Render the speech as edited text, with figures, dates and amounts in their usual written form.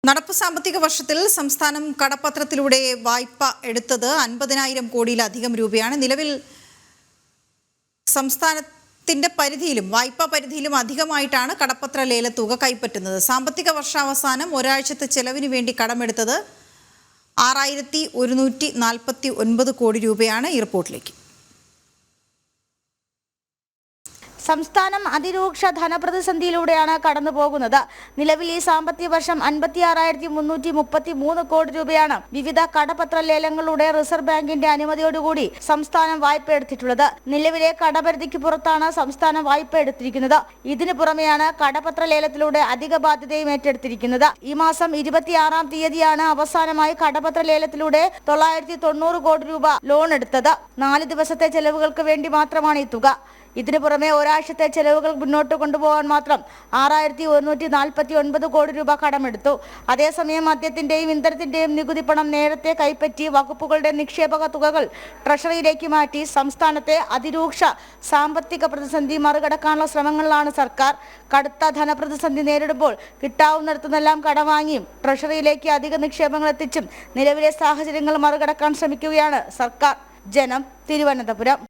നടപ്പ് സാമ്പത്തിക വർഷത്തിൽ സംസ്ഥാനം കടപ്പത്രത്തിലൂടെ വായ്പ എടുത്തത് 50,000 കോടിയിലധികം രൂപയാണ്. നിലവിൽ സംസ്ഥാനത്തിന്റെ പരിധിയിലും വായ്പാ പരിധിയിലും അധികമായിട്ടാണ് കടപ്പത്ര ലേലത്തുക കൈപ്പറ്റുന്നത്. സാമ്പത്തിക വർഷാവസാനം ഒരാഴ്ചത്തെ ചെലവിന് വേണ്ടി കടമെടുത്തത് 6,149 കോടി രൂപയാണ്. ഈ റിപ്പോർട്ടിലേക്ക്. സംസ്ഥാനം അതിരൂക്ഷ ധനപ്രതിസന്ധിയിലൂടെയാണ് കടന്നുപോകുന്നത്. നിലവിൽ ഈ സാമ്പത്തിക വർഷം 56,333 കോടി രൂപയാണ് വിവിധ കടപത്ര ലേലങ്ങളുടെ റിസർവ് ബാങ്കിന്റെ അനുമതിയോടുകൂടി സംസ്ഥാനം വായ്പ എടുത്തിട്ടുള്ളത്. നിലവിലെ കടപരിധിക്ക് പുറത്താണ് സംസ്ഥാനം വായ്പ എടുത്തിരിക്കുന്നത്. ഇതിനു പുറമെയാണ് കടപത്ര ലേലത്തിലൂടെ അധിക ബാധ്യതയും ഏറ്റെടുത്തിരിക്കുന്നത്. ഈ മാസം 26-ാം തീയതിയാണ് അവസാനമായി കടപത്ര ലേലത്തിലൂടെ 990 കോടി രൂപ ലോൺ എടുത്തത്. 4 ദിവസത്തെ ചെലവുകൾക്ക് വേണ്ടി മാത്രമാണ് ഈ തുക. ഇതിനു പുറമെ ഒരാഴ്ചത്തെ ചെലവുകൾ മുന്നോട്ട് കൊണ്ടുപോകാൻ മാത്രം 6,149 കോടി രൂപ കടമെടുത്തു. അതേസമയം മദ്യത്തിന്റെയും ഇന്ധനത്തിന്റെയും നികുതി പണം നേരത്തെ കൈപ്പറ്റി വകുപ്പുകളുടെ നിക്ഷേപക തുകകൾ ട്രഷറിയിലേക്ക് മാറ്റി സംസ്ഥാനത്തെ അതിരൂക്ഷ സാമ്പത്തിക പ്രതിസന്ധി മറികടക്കാനുള്ള ശ്രമങ്ങളിലാണ് സർക്കാർ. കടുത്ത ധനപ്രതിസന്ധി നേരിടുമ്പോൾ കിട്ടാവുന്നിടത്തുനിന്നെല്ലാം കടം വാങ്ങിയും ട്രഷറിയിലേക്ക് അധിക നിക്ഷേപങ്ങൾ എത്തിച്ചും നിലവിലെ സാഹചര്യങ്ങൾ മറികടക്കാൻ ശ്രമിക്കുകയാണ് സർക്കാർ. ജനം, തിരുവനന്തപുരം.